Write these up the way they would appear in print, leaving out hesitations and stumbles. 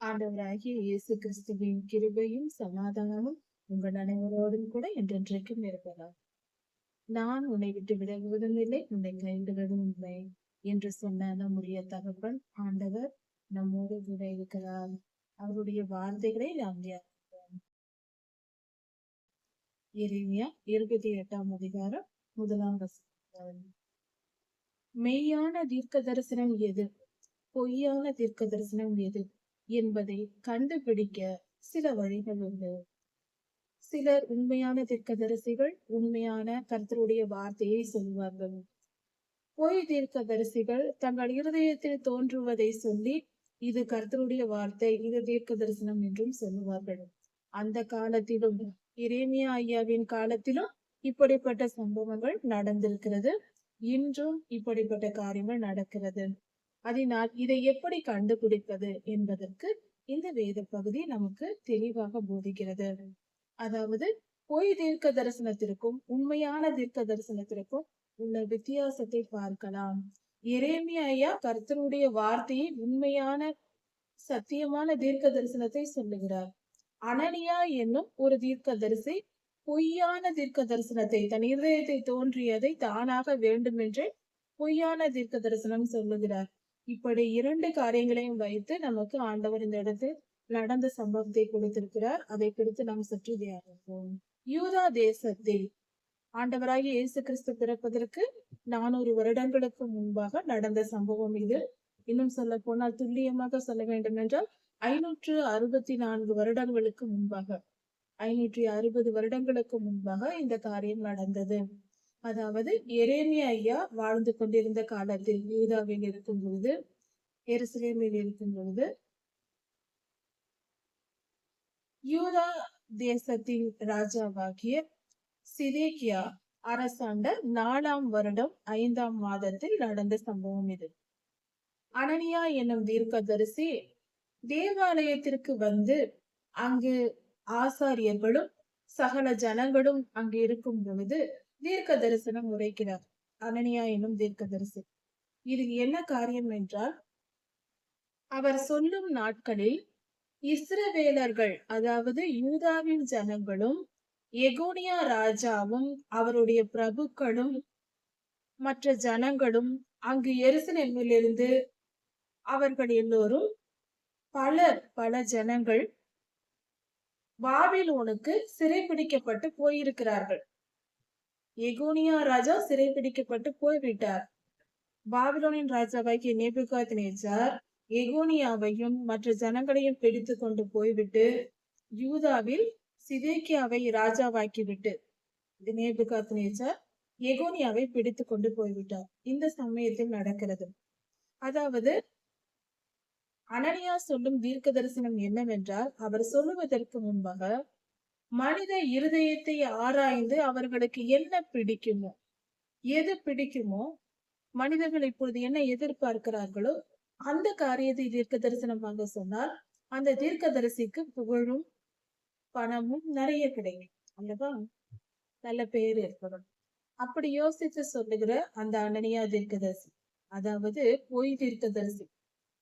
ஆண்டவராகிய இயேசு கிறிஸ்துவின் கிருபையும் சமாதானமும் உங்கள் அனைவரோடும் கூட என்றென்றைக்கும் இருப்பதாக. நான் உன்னை விட்டு விலகுவதும் இல்லை, உன்னை கைவிடுவதும் இல்லை என்று சொன்ன நம்முடைய தகப்பன் ஆண்டவர் நம்மோடு கூட இருக்கிறார். அவருடைய வார்த்தைகளை நாம் தியானிப்போம். எரேமியா 28ஆம் அதிகாரம் 1ஆம் வசனம். மெய்யான தீர்க்க தரிசனம் எது, பொய்யான தீர்க்க தரிசனம் எது என்பதை கண்டுபிடிக்க சில வழிகள் உண்டு. சிலர் உண்மையான தீர்க்கதரிசிகள் உண்மையான கர்த்தருடைய வார்த்தையை சொல்வார்கள். பொய் தீர்க்கதரிசிகள் தங்கள் இருதயத்தில் தோன்றுவதை சொல்லி இது கர்த்தருடைய வார்த்தை, இது தீர்க்க தரிசனம் என்றும் சொல்லுவார்கள். அந்த காலத்திலும் எரேமியா ஐயாவின் காலத்திலும் இப்படிப்பட்ட சம்பவங்கள் நடந்திருக்கிறது. இன்றும் இப்படிப்பட்ட காரியங்கள் நடக்கிறது. அதனால் இதை எப்படி கண்டுபிடிப்பது என்பதற்கு இந்த வேத பகுதி நமக்கு தெளிவாக போதிக்கிறது. அதாவது பொய் தீர்க்க தரிசனத்திற்கும் உண்மையான தீர்க்க தரிசனத்திற்கும் உள்ள வித்தியாசத்தை பார்க்கலாம். எரேமியா ஐயா கர்த்தருடைய வார்த்தையை உண்மையான சத்தியமான தீர்க்க தரிசனத்தை சொல்லுகிறார். அனனியா என்னும் ஒரு தீர்க்க தரிசி பொய்யான தீர்க்க தரிசனத்தை, தன் இருதயத்தை தோன்றியதை தானாக வேண்டுமென்றே பொய்யான தீர்க்க தரிசனம் சொல்லுகிறார். இப்படி இரண்டு காரியங்களையும் வைத்து நமக்கு ஆண்டவர் இந்த இடத்தில் நடந்த சம்பவத்தை கொடுத்திருக்கிறார். அதை குறித்து நாம் சற்று தியானிப்போம். யூதா தேசத்தில் ஆண்டவராகிய இயேசு கிறிஸ்து பிறப்பதற்கு 400 வருடங்களுக்கு முன்பாக நடந்த சம்பவம் இது. இன்னும் சொல்ல போனால் துல்லியமாக சொல்ல வேண்டும் என்றால் 564 வருடங்களுக்கு முன்பாக, 560 வருடங்களுக்கு முன்பாக இந்த காரியம் நடந்தது. அதாவது எரேமியா ஐயா வாழ்ந்து கொண்டிருந்த காலத்தில் யூதாவில் இருக்கும் பொழுது, எருசலேமில் இருக்கும் பொழுது, யூதா தேசத்தின் ராஜாவாகிய சிதேக்கியா அரசாண்ட 4ஆம் வருடம் 5ஆம் மாதத்தில் நடந்த சம்பவம் இது. அனனியா என்னும் தீர்க்கதரிசி தேவாலயத்திற்கு வந்து அங்கு ஆசாரியர்களும் சகல ஜனங்களும் அங்கு இருக்கும் பொழுது தீர்க்க தரிசனம் உரைக்கிறார். அனனியா என்னும் தீர்க்கதரிசி. இது என்ன காரியம் என்றால், அவர் சொல்லும் நாட்களில் இஸ்ரவேலர்கள், அதாவது யூதாவின் ஜனங்களும் எகோனியா ராஜாவும் அவருடைய பிரபுக்களும் மற்ற ஜனங்களும் அங்கு எருசலேமிலிருந்து அவர்கள் எல்லோரும் பல ஜனங்கள் பாபிலோனுக்கு சிறைபிடிக்கப்பட்டு போயிருக்கிறார்கள். எகோனியா ராஜா சிறைபிடிக்கப்பட்டு போய்விட்டார். பாபிலோனின் ராஜாவாகிய நேபுகாத்நேச்சார் எகோனியாவையும் மற்ற ஜனங்களையும் பிடித்து கொண்டு போய்விட்டு யூதாவில் சிதேக்கியாவை ராஜாவாக்கி விட்டு நேபுகாத்நேச்சார் எகோனியாவை பிடித்து கொண்டு போய்விட்டார். இந்த சமயத்தில் நடக்கிறது. அதாவது அனனியா சொல்லும் தீர்க்க தரிசனம் என்னவென்றால், அவர் சொல்லுவதற்கு முன்பாக மனித இருதயத்தை ஆராய்ந்து அவர்களுக்கு என்ன பிடிக்குமோ, எது பிடிக்குமோ, மனிதர்கள் இப்பொழுது என்ன எதிர்பார்க்கிறார்களோ அந்த காரியத்தை தீர்க்க தரிசனமாக சொன்னால் அந்த தீர்க்க தரிசிக்கு புகழும் பணமும் நிறைய கிடைக்கும் அல்லவா, நல்ல பேர் ஏற்படும். அப்படி யோசித்து சொல்லுகிற அந்த அனனியா தீர்க்கதரிசி, அதாவது பொய் தீர்க்கதரிசி,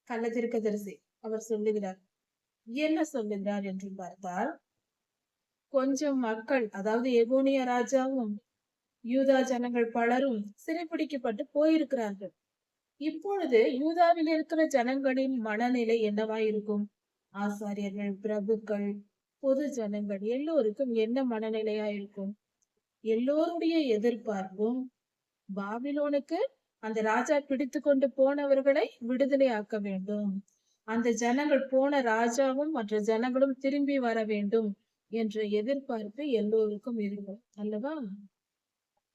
கள்ள தீர்க்கதரிசி, அவர் சொல்லுகிறார். என்ன சொல்லுகிறார் என்று பார்த்தால், கொஞ்சம் மக்கள், அதாவது எகோனியா ராஜாவும் யூதா ஜனங்கள் பலரும் சிறைப்பிடிக்கப்பட்டு போயிருக்கிறார்கள். இப்பொழுது யூதாவில் இருக்கிற ஜனங்களின் மனநிலை என்னவா இருக்கும்? ஆசாரியர்கள், பிரபுக்கள், பொது ஜனங்கள் எல்லோருக்கும் என்ன மனநிலையா இருக்கும்? எல்லோருடைய எதிர்பார்ப்பும் பாபிலோனுக்கு அந்த ராஜா பிடித்து கொண்டு போனவர்களை விடுதலை ஆக்க வேண்டும், அந்த ஜனங்கள் போன ராஜாவும் மற்ற ஜனங்களும் திரும்பி வர வேண்டும் என்ற எதிர்பார்ப்பு எல்லோருக்கும் இருக்கும் அல்லவா?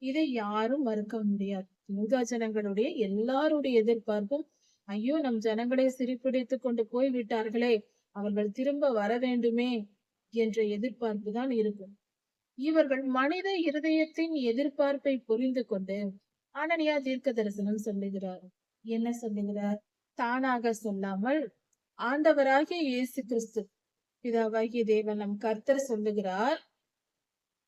இதை யாரும் மறுக்க முடியாது. யூதா ஜனங்களுடைய எல்லாருடைய எதிர்பார்ப்பும், ஐயோ நம் ஜனங்களை சிறைப்பிடித்து கொண்டு போய் விட்டார்களே, அவர்கள் திரும்ப வர வேண்டுமே என்ற எதிர்பார்ப்பு தான் இருக்கும். இவர்கள் மனித இருதயத்தின் எதிர்பார்ப்பை புரிந்து கொண்டு அனனியா தீர்க்க தரிசனம் சொல்லுகிறார். என்ன சொல்லுகிறார்? தானாக சொல்லாமல் ஆண்டவராகிய இயேசு கிறிஸ்து பிதாவாகிய தேவன் நம் கர்த்தர் சொல்லுகிறார்.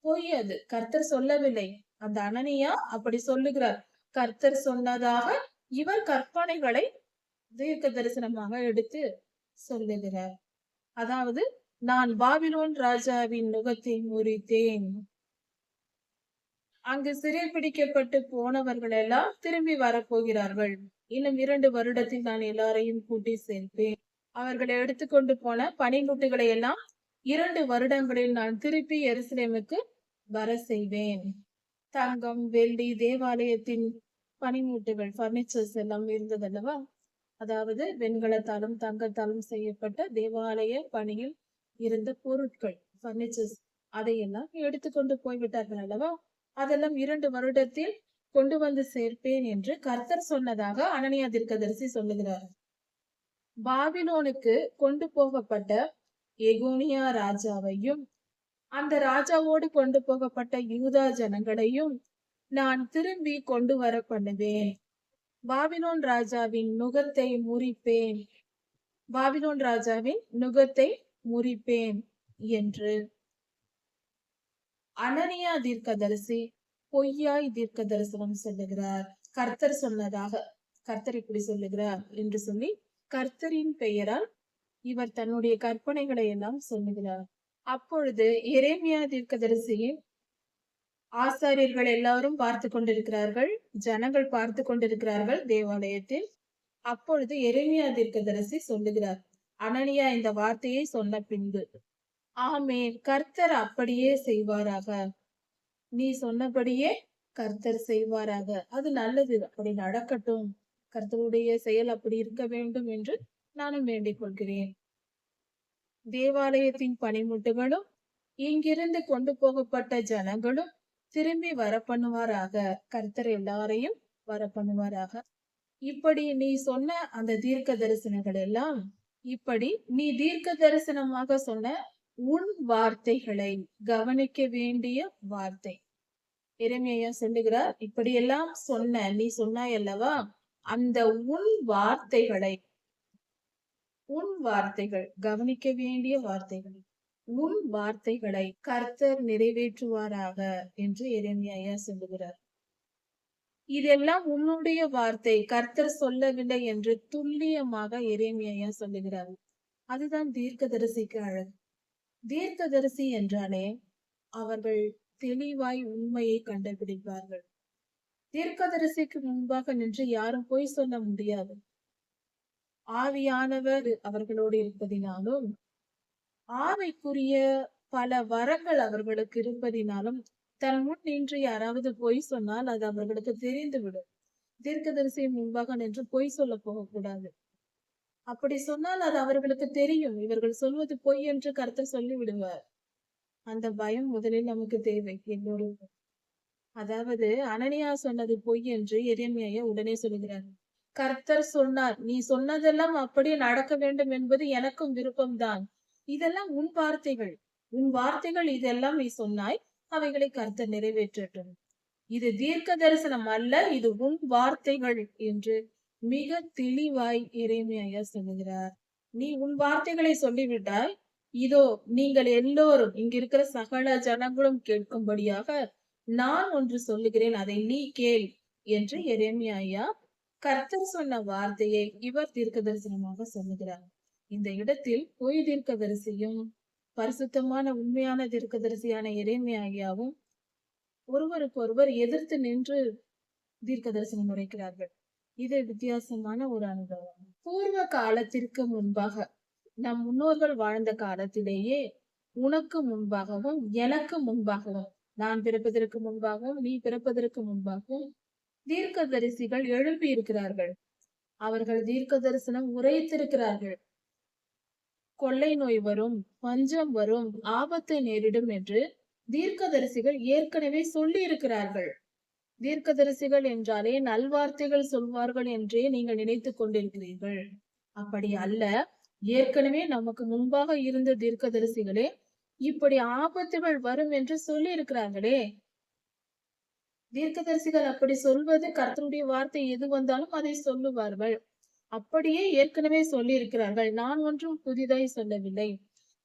பொய் அது, கர்த்தர் சொல்லவில்லை. அந்த அனனியா அப்படி சொல்லுகிறார். கர்த்தர் சொன்னதாக இவர் கற்பனைகளை தீர்க்க தரிசனமாக எடுத்து சொல்லுகிறார். அதாவது நான் பாபிலோன் ராஜாவின் நுகத்தை முறித்தேன். அங்கு சிறைபிடிக்கப்பட்டு போனவர்கள் எல்லாம் திரும்பி வரப்போகிறார்கள். இன்னும் 2 வருடத்தில் நான் எல்லாரையும் கூட்டி சேர்ப்பேன். அவர்களை எடுத்துக்கொண்டு போன பனிமுட்டுகளை எல்லாம் 2 வருடங்களில் நான் திருப்பி எருசலேமுக்கு வர செய்வேன். தங்கம், வெள்ளி, தேவாலயத்தின் பனிமூட்டுகள், பர்னிச்சர்ஸ் எல்லாம் இருந்ததல்லவா? அதாவது வெண்கலத்தாலும் தங்கத்தாலும் செய்யப்பட்ட தேவாலய பணியில் இருந்த பொருட்கள், பர்னிச்சர்ஸ், அதையெல்லாம் எடுத்துக்கொண்டு போய்விட்டார்கள் அல்லவா? அதெல்லாம் 2 வருடத்தில் கொண்டு வந்து சேர்ப்பேன் என்று கர்த்தர் சொன்னதாக அனனியா தீர்க்கதரிசி சொல்லுகிறார். பாபிலோனுக்கு கொண்டு போகப்பட்ட எகோனியா ராஜாவையும் அந்த ராஜாவோடு கொண்டு போகப்பட்ட யூதா ஜனங்களையும் நான் திரும்பி கொண்டு வர பண்ணுவேன். பாபிலோன் ராஜாவின் நுகத்தை முறிப்பேன், பாபிலோன் ராஜாவின் நுகத்தை முறிப்பேன் என்று அனனியா தீர்க்கதரிசி பொய்யாய் தீர்க்க தரிசனம் சொல்லுகிறார். கர்த்தர் சொன்னதாக கர்த்தர் இப்படி சொல்லுகிறார் என்று சொல்லி கர்த்தரின் பெயரால் இவர் தன்னுடைய கற்பனைகளை எல்லாம் சொல்லுகிறார். அப்பொழுது எரேமியா தீர்க்கதரிசியின் ஆசாரியர்கள் எல்லாரும் பார்த்து கொண்டிருக்கிறார்கள், ஜனங்கள் பார்த்து கொண்டிருக்கிறார்கள் தேவாலயத்தில். அப்பொழுது எரேமியா தீர்க்கதரிசி சொல்லுகிறார், அனனியா இந்த வார்த்தையை சொன்ன பின்பு, ஆமென், கர்த்தர் அப்படியே செய்வாராக, நீ சொன்னபடியே கர்த்தர் செய்வாராக, அது நல்லது, அப்படி நடக்கட்டும், கர்த்தருடைய செயல் அப்படி இருக்க வேண்டும் என்று நானும் வேண்டிக் கொள்கிறேன். தேவாலயத்தின் பனிமுட்டுகளும் இங்கிருந்து கொண்டு போகப்பட்ட ஜனங்களும் திரும்பி வர பண்ணுவாராக, கர்த்தர் எல்லாரையும் வர பண்ணுவாராக. இப்படி நீ சொன்ன அந்த தீர்க்க தரிசனங்கள் எல்லாம், இப்படி நீ தீர்க்க தரிசனமாக சொன்ன உன் வார்த்தைகளை கவனிக்க வேண்டிய வார்த்தை. எரேமியா சொல்லுகிறார், இப்படியெல்லாம் சொன்ன நீ சொன்னாய் அல்லவா, அந்த உன் வார்த்தைகளை, உன் வார்த்தைகள், கவனிக்க வேண்டிய வார்த்தைகள், உன் வார்த்தைகளை கர்த்தர் நிறைவேற்றுவாராக என்று எரேமியா சொல்லுகிறார். இதெல்லாம் உன்னுடைய வார்த்தை, கர்த்தர் சொல்லவில்லை என்று துல்லியமாக எரேமியா சொல்லுகிறார். அதுதான் தீர்க்கதரிசிக்கு அழகு. தீர்க்கதரிசி என்றாலே அவர்கள் தெளிவாய் உண்மையை கண்டுபிடிப்பார்கள். தீர்க்கதரிசிக்கு முன்பாக நின்று யாரும் பொய் சொல்ல முடியாது. ஆவியானவர் அவர்களோடு இருப்பதினாலும், ஆவிக்குரிய பல வரங்கள் அவர்களுக்கு இருப்பதினாலும், தன் முன் நின்று யாராவது பொய் சொன்னால் அது அவர்களுக்கு தெரிந்துவிடும். தீர்க்கதரிசியின் முன்பாக நின்று பொய் சொல்ல போகக்கூடாது. அப்படி சொன்னால் அது அவர்களுக்கு தெரியும், இவர்கள் சொல்வது பொய் என்று கர்த்தர் சொல்லி விடுவார். அந்த பயம் முதலில் நமக்கு தேவை எல்லோருக்கும். அதாவது அனனியா சொன்னது பொய் என்று எரேமியா உடனே சொல்லுகிறார். கர்த்தர் சொன்னார், நீ சொன்னதெல்லாம் அப்படியே நடக்க வேண்டும் என்பது எனக்கும் விருப்பம்தான். இதெல்லாம் உன் வார்த்தைகள், உன் வார்த்தைகள், இதெல்லாம் நீ சொன்னாய், அவைகளை கர்த்தர் நிறைவேற்றட்டும். இது தீர்க்க தரிசனம் அல்ல, இது உன் வார்த்தைகள் என்று மிக தெளிவாய் எரேமியா சொல்லுகிறார். நீ உன் வார்த்தைகளை சொல்லிவிட்டாய், இதோ நீங்கள் எல்லோரும் இங்கிருக்கிற சகல ஜனங்களும் கேட்கும்படியாக நான் ஒன்று சொல்லுகிறேன், அதை நீ கேள் என்று எரேமியா கர்த்தர் சொன்ன வார்த்தையை இவர் தீர்க்க தரிசனமாக சொல்லுகிறார். இந்த இடத்தில் பொய் தீர்க்கதரிசியும் பரிசுத்தமான உண்மையான தீர்க்கதரிசியான எரேமியாவும் ஒருவருக்கொருவர் எதிர்த்து நின்று தீர்க்க தரிசனம் உரைக்கிறார்கள். இது வித்தியாசமான ஒரு அனுபவம். பூர்வ காலத்திற்கு முன்பாக, நம் முன்னோர்கள் வாழ்ந்த காலத்திலேயே உனக்கு முன்பாகவும் எனக்கு முன்பாகவும், நான் பிறப்பதற்கு முன்பாகவும் நீ பிறப்பதற்கு முன்பாகவும் தீர்க்கதரிசிகள் எழுப்பி இருக்கிறார்கள். அவர்கள் தீர்க்க தரிசனம் உரைத்திருக்கிறார்கள். கொள்ளை நோய் வரும், பஞ்சம் வரும், ஆபத்து நேரிடும் என்று தீர்க்கதரிசிகள் ஏற்கனவே சொல்லி இருக்கிறார்கள். தீர்க்கதரிசிகள் என்றாலே நல்வார்த்தைகள் சொல்வார்கள் என்றே நீங்கள் நினைத்துக் கொண்டிருக்கிறீர்கள். அப்படி அல்ல. ஏற்கனவே நமக்கு முன்பாக இருந்த தீர்க்கதரிசிகளே இப்படி ஆபத்துகள் வரும் என்று சொல்லி இருக்கிறார்களே. தீர்க்கதரிசிகள் அப்படி சொல்வது, கர்த்தருடைய வார்த்தை எது வந்தாலும் அதை சொல்லுவார்கள். அப்படியே ஏற்கனவே சொல்லி இருக்கிறார்கள். நான் ஒன்றும் புதிதாய் சொல்லவில்லை.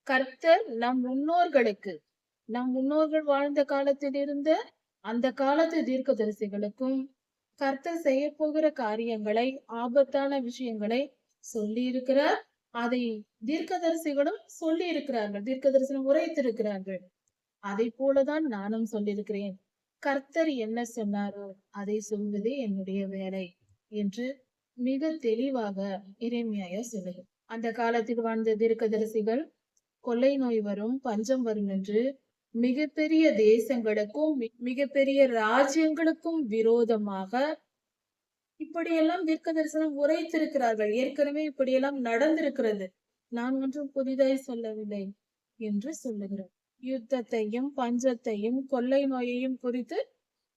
கர்த்தர் நம் முன்னோர்களுக்கு, நம் முன்னோர்கள் வாழ்ந்த காலத்தில் இருந்த அந்த காலத்து தீர்க்கதரிசிகளுக்கும் கர்த்தர் செய்ய போகிற காரியங்களை, ஆபத்தான விஷயங்களை சொல்லி இருக்கிறார். அதை தீர்க்கதரிசிகளும் சொல்லி இருக்கிறார்கள், தீர்க்க தரிசனம் உரைத்திருக்கிறார்கள். அதை போலதான் நானும் சொல்லியிருக்கிறேன். கர்த்தர் என்ன சொன்னாரோ அதை சொல்வதே என்னுடைய வேலை என்று மிக தெளிவாக எரேமியா சொல்லுது. அந்த காலத்தில் வாழ்ந்த தீர்க்கதரிசிகள் கொள்ளை நோய் வரும், பஞ்சம் வரும் என்று மிகப்பெரிய தேசங்களுக்கும் மிகப்பெரிய ராஜ்யங்களுக்கும் விரோதமாக இப்படியெல்லாம் தீர்க்க தரிசனம் உரைத்திருக்கிறார்கள். ஏற்கனவே இப்படியெல்லாம் நடந்திருக்கிறது, நான் ஒன்றும் புதிதாய் சொல்லவில்லை என்று சொல்லுகிறார். யுத்தத்தையும் பஞ்சத்தையும் கொள்ளை நோயையும் குறித்து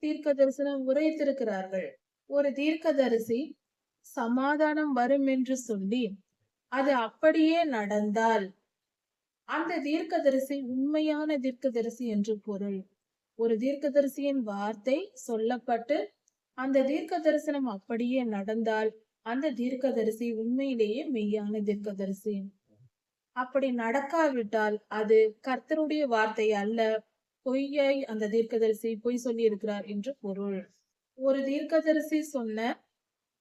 தீர்க்க தரிசனம் உரைத்திருக்கிறார்கள். ஒரு தீர்க்கதரிசி சமாதானம் வரும் என்று சொல்லி அது அப்படியே நடந்தால் அந்த தீர்க்கதரிசி உண்மையான தீர்க்கதரிசி என்று பொருள். ஒரு தீர்க்கதரிசியின் வார்த்தை சொல்லப்பட்டு அந்த தீர்க்க தரிசனம் அப்படியே நடந்தால் அந்த தீர்க்கதரிசி உண்மையிலேயே மெய்யான தீர்க்கதரிசி. அப்படி நடக்காவிட்டால் அது கர்த்தருடைய வார்த்தை அல்ல, பொய்யாய் அந்த தீர்க்கதரிசி பொய் சொல்லி இருக்கிறார் என்று பொருள். ஒரு தீர்க்கதரிசி சொன்ன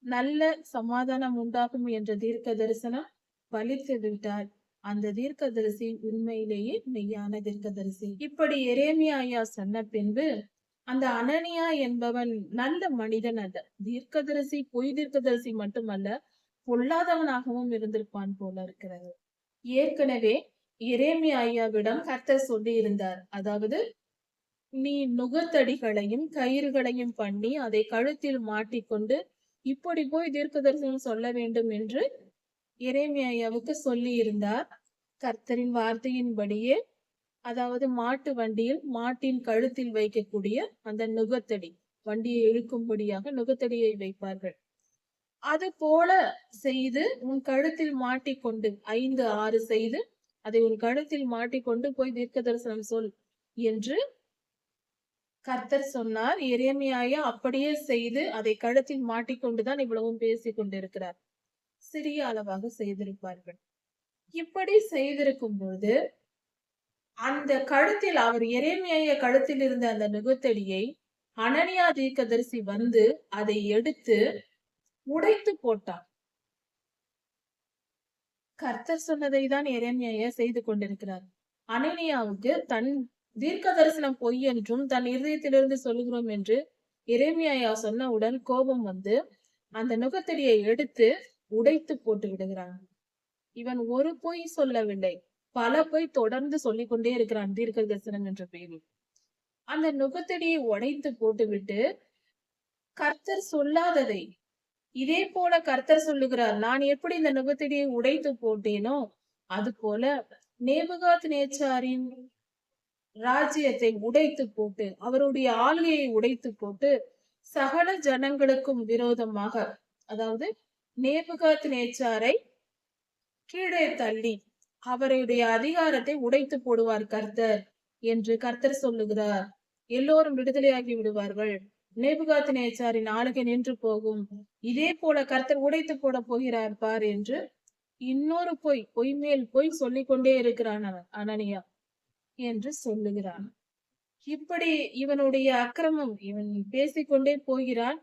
நல்ல சமாதானம் உண்டாகும் என்ற தீர்க்க தரிசனம் பலித்து விட்டால் அந்த தீர்க்கதரிசி உண்மையிலேயே மெய்யான தீர்க்கதரிசி. இப்படி எரேமியா சொன்ன பின்பு அந்த அனனியா என்பவன் நல்ல மனிதன் அல்ல, தீர்க்கதரிசி, பொய் தீர்க்கதரிசி மட்டுமல்ல, பொல்லாதவனாகவும் இருந்திருப்பான் போல இருக்கிறது. ஏற்கனவே எரேமியாவிடம் கர்த்தர் சொல்லி இருந்தார், அதாவது நீ நுகத்தடிகளையும் கயிறுகளையும் பண்ணி அதை கழுத்தில் மாட்டிக்கொண்டு இப்படி போய் தீர்க்க தரிசனம் சொல்ல வேண்டும் என்று எரேமியாவுக்கு சொல்லி இருந்தார். கர்த்தரின் வார்த்தையின்படியே, அதாவது மாட்டு வண்டியில் மாட்டின் கழுத்தில் வைக்கக்கூடிய அந்த நுகத்தடி, வண்டியை இழுக்கும்படியாக நுகத்தடியை வைப்பார்கள், அது போல செய்து உன் கழுத்தில் மாட்டிக்கொண்டு 5, 6 செய்து அதை உன் கழுத்தில் மாட்டிக்கொண்டு போய் தீர்க்க தரிசனம் சொல் என்று கர்த்தர் சொன்னார். எரேமியா அப்படியே செய்து அதை கழுத்தில் மாட்டிக்கொண்டுதான் இவ்வளவும் பேசிக் கொண்டிருக்கிறார். சிறிய அளவாக செய்திருப்பார்கள். இப்படி செய்திருக்கும் போது அந்த கழுத்தில், அவர் எரேமியா கழுத்தில் இருந்த அந்த நுகத்தடியை அனனியா தீர்க்கதரிசி வந்து அதை எடுத்து உடைத்து போட்டான். கர்த்தர் சொன்னதை தான் எரேமியா செய்து கொண்டிருக்கிறார். அனனியாவுக்கு தன் தீர்க்க தரிசனம் பொய் என்றும் தன் இருதயத்திலிருந்து சொல்லுகிறோம் என்று எரேமியா சொன்னவுடன் கோபம் வந்து அந்த நுகத்தடியை எடுத்து உடைத்து போட்டு விடுகிறான். இவன் ஒரு பொய் சொல்லவில்லை, பல பொய் தொடர்ந்து சொல்லிக் கொண்டே இருக்கிறான் தீர்க்க தரிசனம் என்ற பெயரில். அந்த நுகத்தடியை உடைத்து போட்டுவிட்டு கர்த்தர் சொல்லாததை இதே போல கர்த்தர் சொல்லுகிறார், நான் எப்படி இந்த நுகத்தடியை உடைத்து போட்டேனோ அது போல நேபுகாத் நேச்சாரின் ராஜ்யத்தை உடைத்து போட்டு, அவருடைய ஆளுகையை உடைத்து போட்டு சகல ஜனங்களுக்கும் விரோதமாக, அதாவது நேபுகாத் நேச்சாரை கீழே தள்ளி அவருடைய அதிகாரத்தை உடைத்து போடுவார் கர்த்தர் என்று கர்த்தர் சொல்லுகிறார். எல்லோரும் விடுதலையாகி விடுவார்கள், நேபுகாத் நேச்சாரின் ஆளுகை நின்று போகும், இதே போல கர்த்தர் உடைத்து போட போகிறார் பார் என்று இன்னொரு பொய் மேல் பொய் சொல்லிக் கொண்டே இருக்கிறான் அனனியா என்று சொல்லுகிறான். இப்படி இவனுடைய அக்கிரமம், இவன் பேசிக்கொண்டே போகிறான்.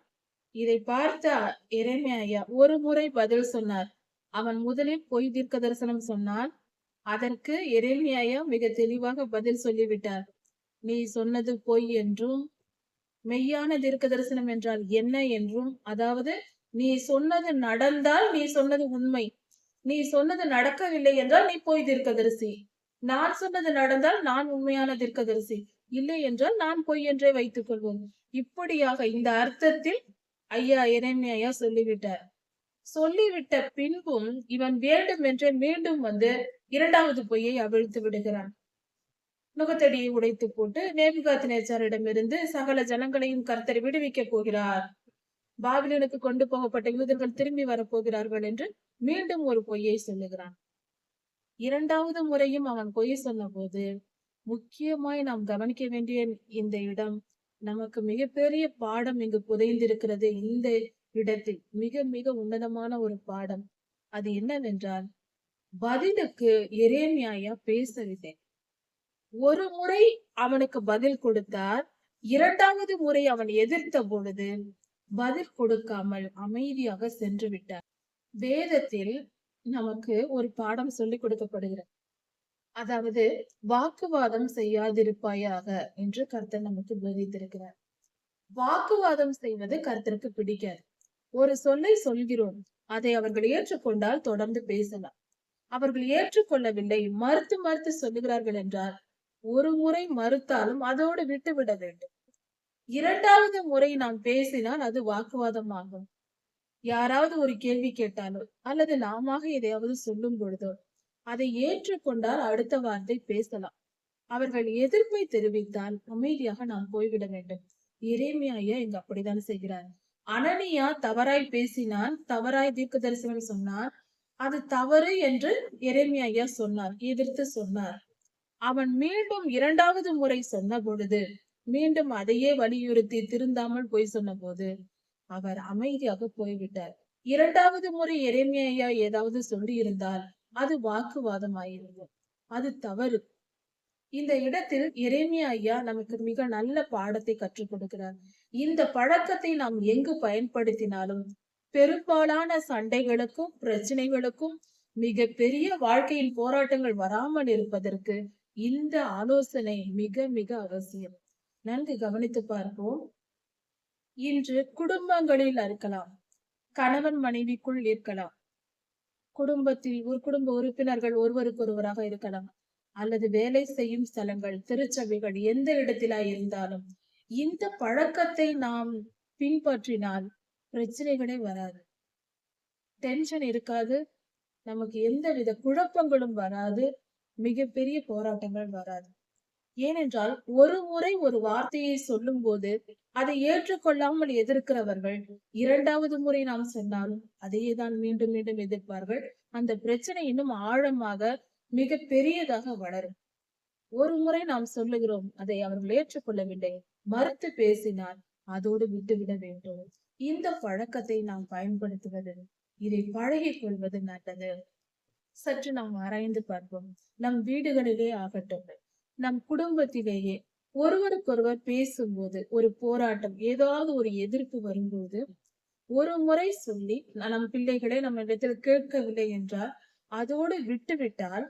இதை பார்த்த எரேமியா ஒரு முறை பதில் சொன்னார். அவன் முதலில் பொய் தீர்க்க தரிசனம் சொன்னான். அதற்கு எரேமியா மிக தெளிவாக பதில் சொல்லிவிட்டார். நீ சொன்னது பொய் என்றும் மெய்யான தீர்க்க தரிசனம் என்றால் என்ன என்றும், அதாவது நீ சொன்னது நடந்தால் நீ சொன்னது உண்மை, நீ சொன்னது நடக்கவில்லை என்றால் நீ பொய் தீர்க்கதரிசி, நான் சொன்னது நடந்தால் நான் உண்மையான தீர்க்கதரிசி, இல்லை என்றால் நான் பொய் என்றே வைத்துக் கொள்வோம். இப்படியாக இந்த அர்த்தத்தில் ஐயா எரேமியா சொல்லிவிட்டார். சொல்லிவிட்ட பின்பும் இவன் வேண்டும் என்றே மீண்டும் வந்து இரண்டாவது பொய்யை அவிழ்த்து விடுகிறான். நுகத்தடியை உடைத்து போட்டு நேபுகாத் நேச்சாரிடமிருந்து சகல ஜனங்களையும் கர்த்தர் விடுவிக்க போகிறார், பாபிலோனுக்கு கொண்டு போகப்பட்ட யூதர்கள் திரும்பி வரப்போகிறார்கள் என்று மீண்டும் ஒரு பொய்யை சொல்லுகிறான். இரண்டாவது முறையும் அவன் பொய் சொன்ன போது முக்கியமாய் நாம் கவனிக்க வேண்டிய இந்த இடம், நமக்கு மிகப்பெரிய பாடம் இங்கு புதைந்திருக்கிறது. இந்த இடத்தில் மிக மிக உன்னதமான ஒரு பாடம். அது என்னவென்றால், பதிலுக்கு எரேமியா பேசவில்லை. ஒரு முறை அவனுக்கு பதில் கொடுத்தார், இரண்டாவது முறை அவன் எதிர்த்த பொழுது பதில் கொடுக்காமல் அமைதியாக சென்று விட்டார். வேதத்தில் நமக்கு ஒரு பாடம் சொல்லிக் கொடுக்கப்படுகிறது. அதாவது வாக்குவாதம் செய்யாதிருப்பாயாக என்று கர்த்தர் நமக்கு போதித்திருக்கிறார். வாக்குவாதம் செய்வது கர்த்தருக்கு பிடிக்காது. ஒரு சொல்லை சொல்கிறோம், அதை அவர்கள் ஏற்றுக்கொண்டால் தொடர்ந்து பேசலாம். அவர்கள் ஏற்றுக்கொள்ளவில்லை, மறுத்து மறுத்து சொல்லுகிறார்கள் என்றால் ஒரு முறை மறுத்தாலும் அதோடு விட்டுவிட வேண்டும். இரண்டாவது முறை நாம் பேசினால் அது வாக்குவாதம் ஆகும். யாராவது ஒரு கேள்வி கேட்டாலோ அல்லது நாம எதையாவது சொல்லும் பொழுதோ அதை ஏற்றுக்கொண்டால் அடுத்த வார்த்தை பேசலாம். அவர்கள் எதிர்ப்பை தெரிவித்தால் அமைதியாக நாம் போய்விட வேண்டும். எரேமியா ஐயா இங்க அப்படித்தான் செய்கிறார். அனனியா தவறாய் பேசினான், தவறாய் தீர்க்க தரிசனம் சொன்னான். அது தவறு என்று எரேமியா ஐயா சொன்னார், எதிர்த்து சொன்னார். அவன் மீண்டும் இரண்டாவது முறை சொன்ன பொழுது மீண்டும் அதையே வலியுறுத்தி திருந்தாமல் போய் சொன்ன போது அவர் அமைதியாக போய்விட்டார். இரண்டாவது முறை எரேமியா ஐயா ஏதாவது சொல்லி இருந்தால் அது வாக்குவாதம் ஆயிருக்கும். அது தவறு. இந்த இடத்தில் எரேமியா ஐயா நமக்கு மிக நல்ல பாடத்தை கற்றுக் கொடுக்கிறார். இந்த பழக்கத்தை நாம் எங்கு பயன்படுத்தினாலும் பெரும்பாலான சண்டைகளுக்கும் பிரச்சனைகளுக்கும் மிக பெரிய வாழ்க்கையின் போராட்டங்கள் வராமல் இருப்பதற்கு இந்த ஆலோசனை மிக மிக அவசியம். நன்கு கவனித்து பார்ப்போம். இன்று குடும்பங்களில் இருக்கலாம், கணவன் மனைவிக்குள் இருக்கலாம், குடும்பத்தில் ஒரு குடும்ப உறுப்பினர்கள் ஒருவருக்கொருவராக இருக்கலாம், அல்லது வேலை செய்யும் ஸ்தலங்கள், திருச்சபைகள், எந்த இடத்திலா இருந்தாலும் இந்த பழக்கத்தை நாம் பின்பற்றினால் பிரச்சனைகளே வராது, டென்ஷன் இருக்காது, நமக்கு எந்தவித குழப்பங்களும் வராது, மிகப்பெரிய போராட்டங்கள் வராது. ஏனென்றால் ஒரு முறை ஒரு வார்த்தையை சொல்லும் போது அதை ஏற்றுக்கொள்ளாமல் எதிர்க்கிறவர்கள் இரண்டாவது முறை நாம் சொன்னாலும் அதையே தான் மீண்டும் மீண்டும் எதிர்ப்பார்கள். அந்த பிரச்சனை இன்னும் ஆழமாக மிக பெரியதாக வளரும். ஒரு முறை நாம் சொல்லுகிறோம், அதை அவர்கள் ஏற்றுக்கொள்ளவில்லை, மறுத்து பேசினால் அதோடு விட்டுவிட வேண்டும். இந்த பழக்கத்தை நாம் பயன்படுத்துவது, இதை பழகிக் கொள்வது நல்லது. சற்று நாம் ஆராய்ந்து பார்ப்போம். நம் வீடுகளிலே ஆகட்டும், நம் குடும்பத்திலேயே ஒருவருக்கொருவர் பேசும்போது ஒரு போராட்டம், ஏதாவது ஒரு எதிர்ப்பு வரும்போது ஒரு முறை சொல்லி நம் பிள்ளைகளை நம்ம இடத்தில் கேட்கவில்லை என்றால் அதோடு விட்டுவிட்டால்,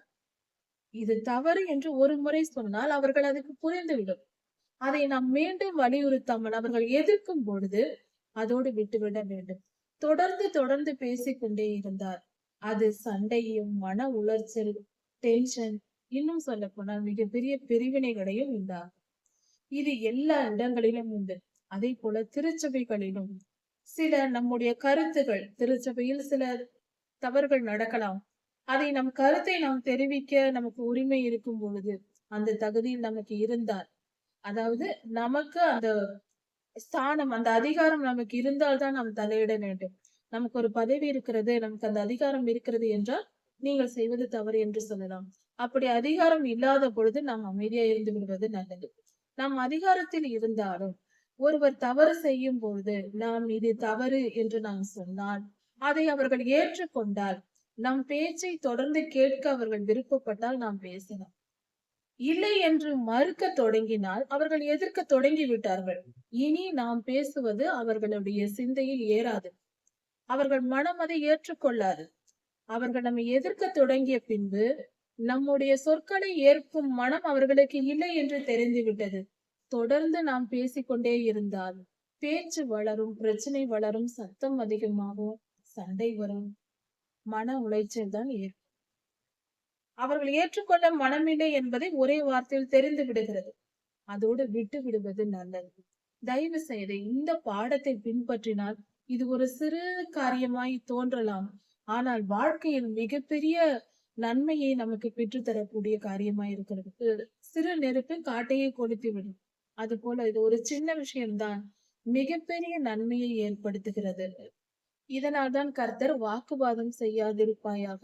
இது தவறு என்று ஒரு முறை சொன்னால் அவர்கள் அதுக்கு புரிந்துவிடும். அதை நாம் மீண்டும் வலியுறுத்தாமல் அவர்கள் எதிர்க்கும் பொழுது அதோடு விட்டுவிட வேண்டும். தொடர்ந்து தொடர்ந்து பேசிக்கொண்டே இருந்தால் அது சண்டையும், மன உளைச்சல், டென்ஷன், இன்னும் சொல்ல போனால் மிகப்பெரிய பிரிவினைகளையும் உண்டாகும். இது எல்லா இடங்களிலும் உண்டு. அதே போல திருச்சபைகளிலும் சில நம்முடைய கருத்துகள், திருச்சபையில் சில தவறுகள் நடக்கலாம். அதை நம் கருத்தை நாம் தெரிவிக்க நமக்கு உரிமை இருக்கும் பொழுது, அந்த தகுதியில் நமக்கு இருந்தால், அதாவது நமக்கு அந்த ஸ்தானம், அந்த அதிகாரம் நமக்கு இருந்தால்தான் நாம் தலையிட வேண்டும். நமக்கு ஒரு பதவி இருக்கிறது, நமக்கு அந்த அதிகாரம் இருக்கிறது என்றால் நீங்கள் செய்வது தவறு என்று சொல்லலாம். அப்படி அதிகாரம் இல்லாத பொழுது நாம் அமைதியா இருந்து விடுவது நல்லது. நாம் அதிகாரத்தில் இருந்தாலும் ஒருவர் தவறு செய்யும் பொழுது நாம் இது தவறு என்று நாம் சொன்னால் அதை அவர்கள் ஏற்றுக்கொண்டால், நம் பேச்சை தொடர்ந்து கேட்க அவர்கள் விருப்பப்பட்டால் நாம் பேசலாம். இல்லை என்று மறுக்க தொடங்கினால் அவர்கள் எதிர்க்க தொடங்கி விட்டார்கள். இனி நாம் பேசுவது அவர்களுடைய சிந்தையில் ஏறாது, அவர்கள் மனம் அதை ஏற்றுக்கொள்ளாது. அவர்கள் நம்மை எதிர்க்க தொடங்கிய பின்பு நம்முடைய சொற்களை ஏற்கும் மனம் அவர்களுக்கு இல்லை என்று தெரிந்துவிட்டது. தொடர்ந்து நாம் பேசிக்கொண்டே இருந்தால் பேச்சு வளரும், பிரச்சனை வளரும், சத்தம் அதிகமாகும், சண்டை வரும், மன உளைச்சல் தான் ஏற்படும். அவர்கள் ஏற்றுக்கொள்ள மனமில்லை என்பதை ஒரே வார்த்தையில் தெரிந்து விடுகிறது. அதோடு விட்டு விடுவது நல்லது. தயவு செய்து இந்த பாடத்தை பின்பற்றினால் இது ஒரு சிறு காரியமாய் தோன்றலாம், ஆனால் வாழ்க்கையில் மிகப்பெரிய நன்மையை நமக்கு பெற்றுத்தரக்கூடிய காரியமாய் இருக்கிறது. சிறு நெருப்பு காட்டையே கொளுத்தி விடும். அது போல இது ஒரு சின்ன விஷயம்தான் மிகப்பெரிய நன்மையை ஏற்படுத்துகிறது. இதனால் தான் கர்த்தர் வாக்குவாதம் செய்யாதிருப்பாயாக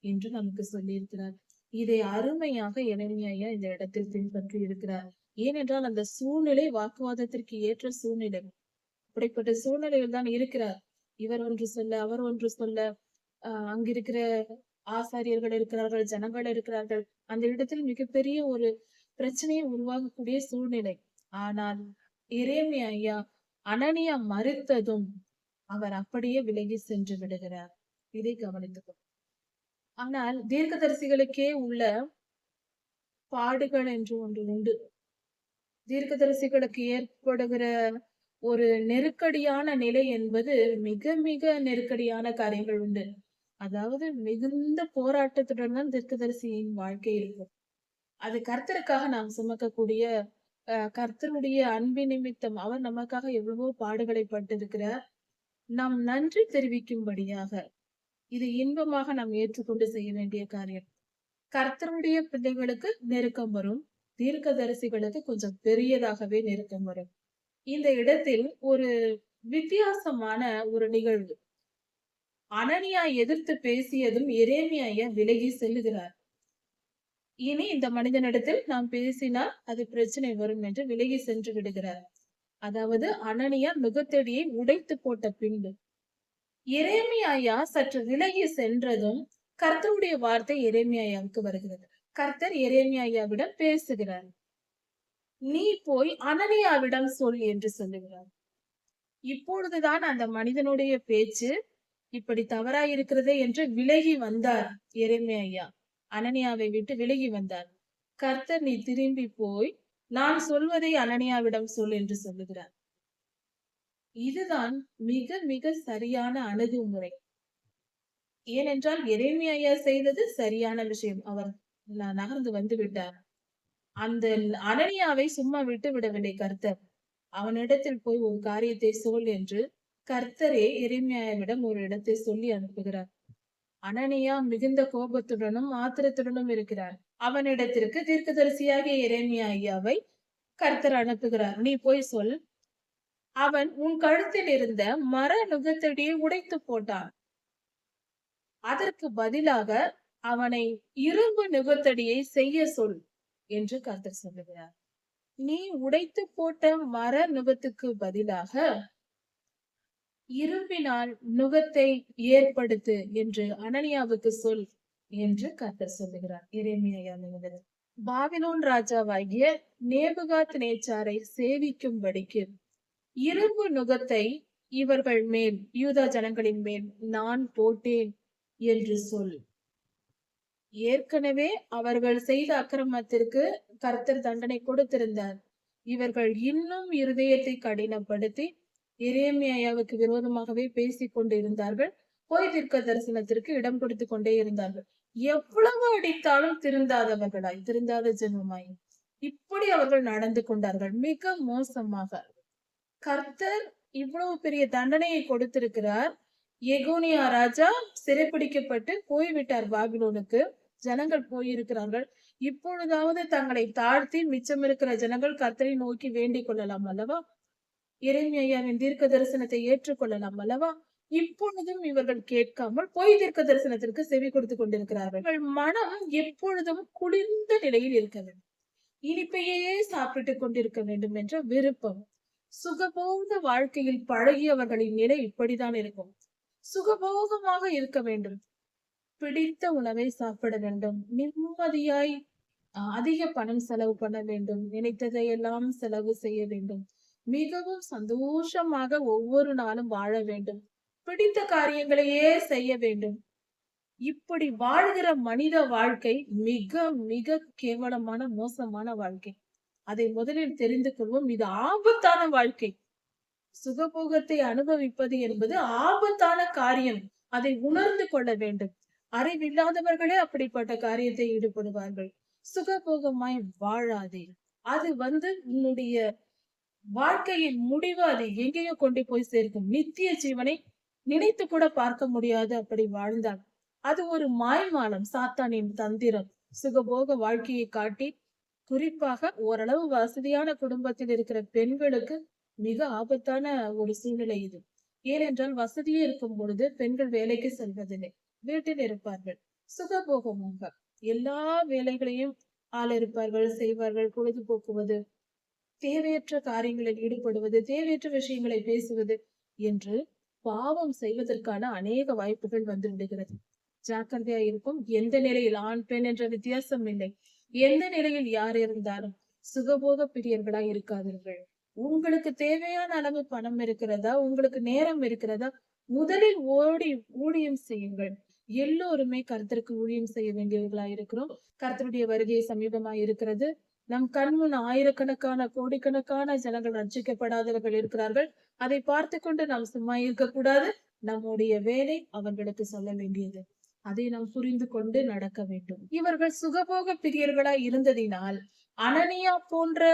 என்று நமக்கு சொல்லியிருக்கிறார். இதை அருமையாக எரேமியா இந்த இடத்தில் பின்பற்றி இருக்கிறார். ஏனென்றால் அந்த சூழ்நிலை வாக்குவாதத்திற்கு ஏற்ற சூழ்நிலை. அப்படிப்பட்ட சூழ்நிலையில் தான் இருக்கிறார். இவர் ஒன்று சொல்ல, அவர் ஒன்று சொல்ல, அங்கிருக்கிற ஆசாரியர்கள் இருக்கிறார்கள், ஜனங்கள் இருக்கிறார்கள். அந்த இடத்தில் மிகப்பெரிய ஒரு பிரச்சனையை உருவாகக்கூடிய சூழ்நிலை. ஆனால் எரேமியா அனனியா மறுத்ததும் அவர் அப்படியே விலகி சென்று விடுகிறார். இதை கவனித்துக்கோ. ஆனால் தீர்க்கதரிசிகளுக்கே உள்ள பாடுகள் என்று ஒன்று உண்டு. தீர்க்கதரிசிகளுக்கு ஏற்படுகிற ஒரு நெருக்கடியான நிலை என்பது மிக மிக நெருக்கடியான காரியங்கள் உண்டு. அதாவது மிகுந்த போராட்டத்துடன் தான் தீர்க்கதரிசியின் வாழ்க்கை இருக்கும். அது கர்த்தருக்காக நாம் சுமக்கக்கூடிய கர்த்தருடைய அன்பின் நிமித்தம் அவர் நமக்காக எவ்வளவோ பாடுகளை பட்டிருக்கிறார். நாம் நன்றி தெரிவிக்கும்படியாக இது இன்பமாக நாம் ஏற்றுக்கொண்டு செய்ய வேண்டிய காரியம். கர்த்தருடைய பிள்ளைகளுக்கு நெருக்கம் வரும், தீர்க்கதரிசிகளுக்கு கொஞ்சம் பெரியதாகவே நெருக்கம் வரும். இந்த இடத்தில் ஒரு வித்தியாசமான ஒரு நிகழ்வு. அனனியா எதிர்த்து பேசியதும் எரேமியா விலகி செல்லுகிறார். இனி இந்த மனிதனிடத்தில் நாம் பேசினால் அது பிரச்சனை வரும் என்று விலகி சென்று விடுகிறார். அதாவது அனனியா நுகத்தடியை உடைத்து போட்ட பின்பு எரேமியா சற்று விலகி சென்றதும் கர்த்தருடைய வார்த்தை எரேமியாவுக்கு வருகிறது. கர்த்தர் எரேமியாவிடம் பேசுகிறார். நீ போய் அனனியாவிடம் சொல் என்று சொல்லுகிறார். இப்பொழுதுதான் அந்த மனிதனுடைய பேச்சு இப்படி தவறாயிருக்கிறதே என்று விலகி வந்தார் எரேமியா. அனனியாவை விட்டு விலகி வந்தார். கர்த்தர் நீ திரும்பி போய் நான் சொல்வதை அனனியாவிடம் சொல் என்று சொல்லுகிறார். இதுதான் மிக மிக சரியான அணுகுமுறை. ஏனென்றால் எரேமியா செய்தது சரியான விஷயம். அவர் நகர்ந்து வந்து விட்டார். அந்த அனனியாவை சும்மா விட்டு விடவில்லை கர்த்தர். அவனிடத்தில் போய் ஒரு காரியத்தை சொல் என்று கர்த்தரே எரேமியாவிடம் ஒரு இடத்தை சொல்லி அனுப்புகிறார். அனனியா மிகுந்த கோபத்துடனும் ஆத்திரத்துடனும் இருக்கிறார். அவனிடத்திற்கு தீர்க்கதரிசியாகிய எரேமியாவை கர்த்தர் அனுப்புகிறார். நீ போய் சொல், அவன் உன் கழுத்தில் இருந்த மர நுகத்தடியை உடைத்து போட்டான். அதற்கு பதிலாக அவனை இரும்பு நுகத்தடியை செய்ய சொல் என்று கர்த்தர் சொல்லுகிறார். நீ உடைத்து போட்ட மர நுகத்துக்கு பதிலாக இரும்பினால் நுகத்தை ஏற்படுத்து என்று அனனியாவுக்கு சொல் என்று கர்த்தர் சொல்லுகிறார். எரேமியா பாபிலோன் ராஜாவாகிய நேபுகாத் நேச்சாரை சேவிக்கும்படிக்கு இரும்பு நுகத்தை இவர்கள் மேல், யூதா ஜனங்களின் மேல் நான் போட்டேன் என்று சொல். ஏற்கனவே அவர்கள் செய்த அக்கிரமத்திற்கு கர்த்தர் தண்டனை கொடுத்திருந்தார். இவர்கள் இன்னும் இருதயத்தை கடினப்படுத்தி எரேமியாவுக்கு விரோதமாகவே பேசிக் கொண்டு இருந்தார்கள். பொய் தீர்க்க தரிசனத்திற்கு இடம் கொடுத்து கொண்டே இருந்தார்கள். எவ்வளவு அடித்தாலும் திருந்தாத ஜென்மமாய் இப்படி அவர்கள் நடந்து கொண்டார்கள். மிக மோசமாக. கர்த்தர் இவ்வளவு பெரிய தண்டனையை கொடுத்திருக்கிறார். எகோனியா ராஜா சிறைப்பிடிக்கப்பட்டு போய்விட்டார் பாபிலோனுக்கு. ஜனங்கள் போயிருக்கிறார்கள். இப்பொழுதாவது தங்களை தாழ்த்தி மிச்சம் இருக்கிற ஜனங்கள் கர்த்தரை நோக்கி வேண்டிக் கொள்ளலாம் அல்லவா? எரேமியாவின் தீர்க்க தரிசனத்தை ஏற்றுக்கொள்ளலாம் அல்லவா? இப்பொழுதும் இவர்கள் கேட்காமல் பொய் தீர்க்க தரிசனத்திற்கு செவி கொடுத்து கொண்டிருக்கிறார்கள். மனம் எப்பொழுதும் குளிர்ந்த நிலையில் இருக்க வேண்டும். இனிப்பையே சாப்பிட்டுக் கொண்டிருக்க வேண்டும் என்ற விருப்பம். சுகபோக வாழ்க்கையில் பழகியவர்களின் நிலை இப்படித்தான் இருக்கும். சுகபோகமாக இருக்க வேண்டும், பிடித்த உணவை சாப்பிட வேண்டும், நிம்மதியாய் அதிக பணம் செலவு பண்ண வேண்டும், நினைத்ததை எல்லாம் செலவு செய்ய வேண்டும், மிகவும் சந்தோஷமாக ஒவ்வொரு நாளும் வாழ வேண்டும், பிடித்த காரியங்களையே செய்ய வேண்டும். இப்படி வாழ்கிற மனித வாழ்க்கை மிக மிக கேவலமான மோசமான வாழ்க்கை. அதை முதலில் தெரிந்து கொள்வோம். இது ஆபத்தான வாழ்க்கை. சுகபோகத்தை அனுபவிப்பது என்பது ஆபத்தான காரியம். அதை உணர்ந்து கொள்ள வேண்டும். அறிவில்லாதவர்களே அப்படிப்பட்ட காரியத்தை ஈடுபடுவார்கள். சுகபோகமாய் வாழாதே. அது உன்னுடைய வாழ்க்கையின் முடிவு அதை எங்கேயோ கொண்டு போய் சேர்க்கும். நித்திய ஜீவனை நினைத்து கூட பார்க்க முடியாது அப்படி வாழ்ந்தால். அது ஒரு மாய்மாலம், சாத்தானின் தந்திரம். சுகபோக வாழ்க்கையை காட்டி, குறிப்பாக ஓரளவு வசதியான குடும்பத்தில் இருக்கிற பெண்களுக்கு மிக ஆபத்தான ஒரு சூழ்நிலை இது. ஏனென்றால் வசதியே இருக்கும் பொழுது பெண்கள் வேலைக்கு செல்வதில்லை, வீட்டில் இருப்பார்கள். சுகபோகமாக எல்லா வேலைகளையும் ஆள் இருப்பார்கள், செய்வார்கள். பொழுதுபோக்குவது, தேவையற்ற காரியங்களில் ஈடுபடுவது, தேவையற்ற விஷயங்களை பேசுவது என்று பாவம் செய்வதற்கான அநேக வாய்ப்புகள் வந்து விடுகிறது. ஜாக்கிரதையா இருக்கும். எந்த நிலையில், ஆண் பெண் என்ற வித்தியாசம் இல்லை, எந்த நிலையில் யார் இருந்தாலும் சுகபோக பிரியர்களாய் இருக்காதீர்கள். உங்களுக்கு தேவையான அளவு பணம் இருக்கிறதா, உங்களுக்கு நேரம் இருக்கிறதா, முதலில் ஓடி ஊழியம் செய்யுங்கள். எல்லோருமே கர்த்தருக்கு ஊழியம் செய்ய வேண்டியவர்களா இருக்கிறோம். கர்த்தருடைய வருகை சமீபமாய் இருக்கிறது. நம் கண்முன் ஆயிரக்கணக்கான கோடிக்கணக்கான ஜனங்கள் ரட்சிக்கப்படாதவர்கள் இருக்கிறார்கள். அதை பார்த்து கொண்டு நாம் சும்மா இருக்கக்கூடாது. நம்முடைய வேலை அவர்களுக்கு சொல்ல வேண்டியது. அதை நாம் புரிந்து கொண்டு நடக்க வேண்டும். இவர்கள் சுகபோக பிரியர்களாய் இருந்ததினால் அனனியா போன்ற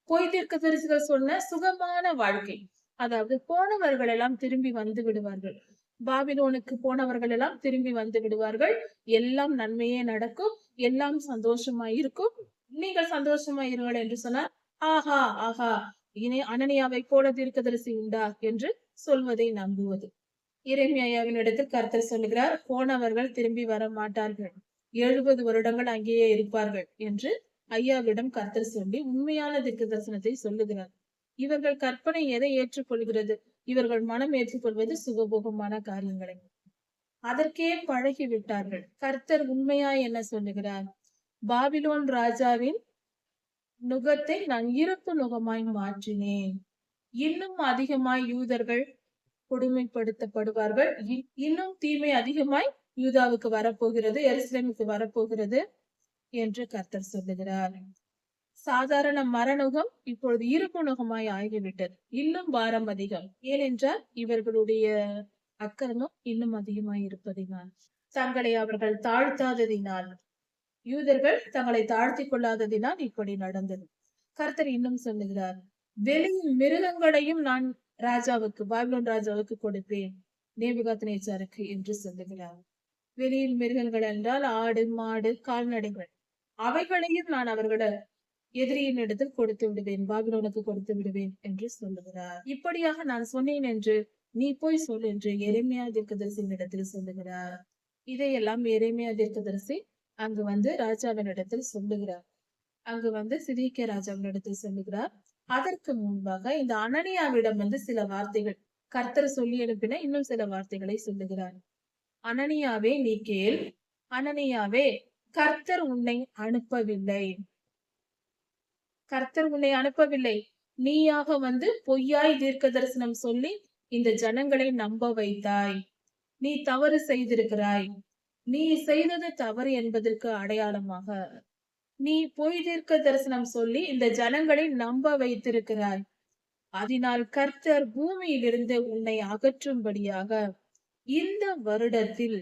பொய் தீர்க்கதரிசிகள் சொன்ன சுகமான வாழ்க்கை, அதாவது போனவர்கள் எல்லாம் திரும்பி வந்து விடுவார்கள். பாபிலோனுக்கு போனவர்கள் எல்லாம் திரும்பி வந்து விடுவார்கள். எல்லாம் நன்மையே நடக்கும், எல்லாம் சந்தோஷமா இருக்கும், நீங்கள் சந்தோஷமா இருங்கள் என்று சொன்னார். ஆஹா ஆஹா, இனி அனனியாவை போல தீர்க்கதரிசி உண்டா என்று சொல்வதை நம்புவது. எரேமியாவின் இடத்தில் கர்த்தர் சொல்லுகிறார், போனவர்கள் திரும்பி வர மாட்டார்கள், 70 வருடங்கள் அங்கேயே இருப்பார்கள் என்று ஐயாவிடம் கர்த்தர் சொல்லி உண்மையான தீர்க்க தரிசனத்தை சொல்லுகிறார். இவர்கள் கற்பனை எதை ஏற்றுக்கொள்கிறது? இவர்கள் மனம் ஏற்றுக்கொள்வது சுகபோகமான காரியங்களை. அதற்கே பழகி விட்டார்கள். கர்த்தர் உண்மையா என்ன சொல்லுகிறார்? பாபிலோன் ராஜாவின் நுகத்தை நான் இருப்பு நுகமாய் மாற்றினேன். இன்னும் அதிகமாய் யூதர்கள் கொடுமைப்படுத்தப்படுவார்கள். இன்னும் தீமை அதிகமாய் யூதாவுக்கு வரப்போகிறது, எருசலேமுக்கு வரப்போகிறது என்று கர்த்தர் சொல்லுகிறார். சாதாரண மரநுகம் இப்பொழுது இருப்பு நுகமாய் ஆகிவிட்டது. இன்னும் பாரம் அதிகம். ஏனென்றால் இவர்களுடைய அக்கிரமம் இன்னும் அதிகமாய் இருப்பதினால், தங்களை அவர்கள் தாழ்த்தாததினால், யூதர்கள் தங்களை தாழ்த்தி கொள்ளாததினால் இப்படி நடந்தது. கர்த்தர் இன்னும் சொல்லுகிறார், வெளியின் மிருகங்களையும் நான் ராஜாவுக்கு, பாபிலோன் ராஜாவுக்கு கொடுப்பேன், நேபுகாத்நேச்சாருக்கு என்று சொல்லுகிறார். வெளியில் மிருகங்கள் என்றால் ஆடு, மாடு, கால்நடைகள், அவைகளையும் நான் அவர்களை எதிரியின் இடத்தில் கொடுத்து விடுவேன், பாபிலோனுக்கு கொடுத்து விடுவேன் என்று சொல்லுகிறார். இப்படியாக நான் சொன்னேன் என்று நீ போய் சொல் என்று எரேமியா தீர்க்கதரிசியின் இடத்தில் சொல்லுகிறார். இதையெல்லாம் எரேமியா தீர்க்கதரிசி அங்கு வந்து ராஜாவின் இடத்தில் சொல்லுகிறார். அங்கு வந்து சிதேக்கியா ராஜாவின் இடத்தில் சொல்லுகிறார். அதற்கு முன்பாக இந்த அனனியாவிடம் வந்து சில வார்த்தைகள், கர்த்தர் சொல்லி அனுப்பின இன்னும் சில வார்த்தைகளை சொல்லுகிறார். அனனியாவே நீ கேள், அனனியாவே கர்த்தர் உன்னை அனுப்பவில்லை, கர்த்தர் உன்னை அனுப்பவில்லை, நீயாக வந்து பொய்யாய் தீர்க்க தரிசனம் சொல்லி இந்த ஜனங்களை நம்ப வைத்தாய். நீ தவறு செய்திருக்கிறாய். நீ செய்தது தவறு என்பதற்கு அடையாளமாக நீ பொய் தீர்க்க தரிசனம் சொல்லி இந்த ஜனங்களை நம்ப வைத்திருக்கிறாய். அதனால் கர்த்தர் பூமியிலிருந்து உன்னை அகற்றும்படியாக இந்த வருடத்தில்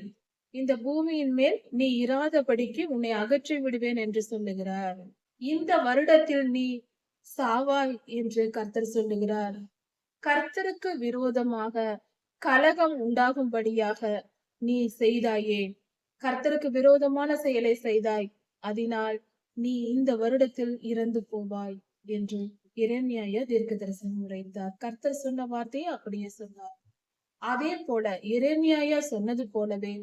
இந்த பூமியின் மேல் நீ இராதபடிக்கு உன்னை அகற்றி விடுவேன் என்று சொல்லுகிறார். இந்த வருடத்தில் நீ சாவாய் என்று கர்த்தர் சொல்லுகிறார். கர்த்தருக்கு விரோதமாக கலகம் உண்டாகும்படியாக நீ செய்தாயே, கர்த்தருக்கு விரோதமான செயலை செய்தாய், அதனால் நீ இந்த வருடத்தில் இறந்து போவாய் என்று எரேமியா தீர்க்க தரிசனம் உரைத்தார். கர்த்தர் சொன்ன வார்த்தையை அப்படியே சொன்னார். அதே போல எரேமியா சொன்னது போலவே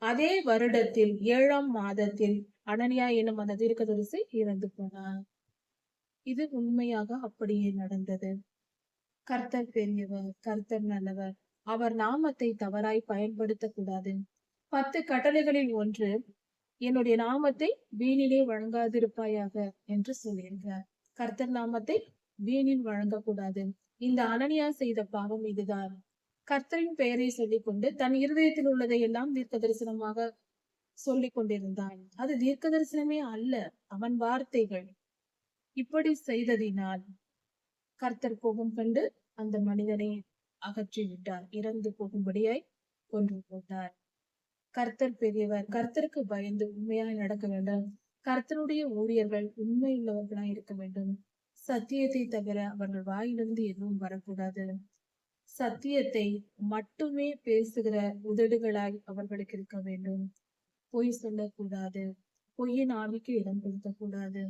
அதே வருடத்தில் 7ஆம் மாதத்தில் அனனியா எனும் அந்த தீர்க்கதரிசி இறந்து போனார். இது உண்மையாக அப்படியே நடந்தது. கர்த்தர் பெரியவர், கர்த்தர் நல்லவர், அவர் நாமத்தை தவறாய் பயன்படுத்த கூடாது. 10 கட்டளைகளில் ஒன்று, என்னுடைய நாமத்தை வீணிலே வழங்காதிருப்பாயாக என்று சொல்லியிருக்கிறார். கர்த்தர் நாமத்தை வீணில் வழங்கக்கூடாது. இந்த அனனியா செய்த பாவம் இதுதான். கர்த்தரின் பெயரை சொல்லிக் கொண்டு தன் இருதயத்தில் உள்ளதை எல்லாம் தீர்க்க தரிசனமாக சொல்லிக் கொண்டிருந்தான். அது தீர்க்க தரிசனமே அல்ல, அவன் வார்த்தைகள். இப்படி செய்ததினால் கர்த்தர் கோபம் கண்டு அந்த மனிதனை அகற்றி விட்டார், இறந்து போகும்படியாய் கொன்று போட்டார். கர்த்தர் பெரியவர், கர்த்தருக்கு பயந்து உண்மையாய் நடக்க வேண்டும். கர்த்தருடைய ஊழியர்கள் உண்மை உள்ளவர்களாய் இருக்க வேண்டும். சத்தியத்தை தவிர அவர்கள் வாயிலிருந்து எதுவும் வரக்கூடாது. சத்தியத்தை மட்டுமே பேசுகிற உதடுகளாய் அவர்களுக்கு இருக்க வேண்டும். பொய் சொல்லக்கூடாது, பொய்யின் ஆவிக்கு இடம் கொடுக்கக்கூடாது.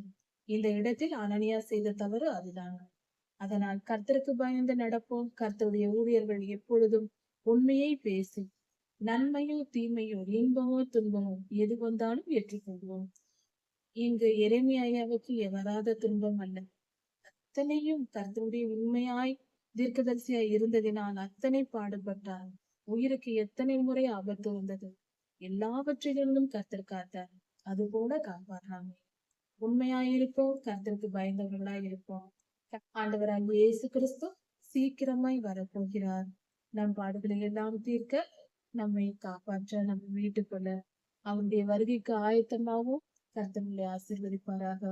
இந்த இடத்தில் அனனியா செய்த தவறு அதுதான். அதனால் கர்த்தருக்கு பயந்து நடப்போம். கர்த்தருடைய ஊழியர்கள் எப்பொழுதும் உண்மையை பேசி நன்மையோ தீமையோ இன்பமோ துன்பமோ எது வந்தாலும் ஏற்றுக்கொள்வோம். இங்கு எரேமியாவுக்கு வராத துன்பம் அல்ல, அத்தனையும் கர்த்தருடைய உண்மையாய் தீர்க்கதரிசியாய் இருந்ததினால் அத்தனை பாடுபட்டார். உயிருக்கு எத்தனை முறை ஆபத்து வந்தது, எல்லாவற்றிலிருந்தும் கர்த்தர் காத்தார். அது போல காப்பாற்றாமே. உண்மையாயிருப்போம், கர்த்தருக்கு பயந்தவர்களாய் இருப்போம். ஆண்டவராகிய இயேசு கிறிஸ்து சீக்கிரமாய் வரப்போகிறார். நம் பாடுகளை எல்லாம் தீர்க்க நம்மை காப்பாற்ற நம்ம வீட்டுக்குள்ள அவருடைய வருகைக்கு ஆயத்தமாகவும் கர்த்தர் உங்களை ஆசீர்வதிப்பாராக.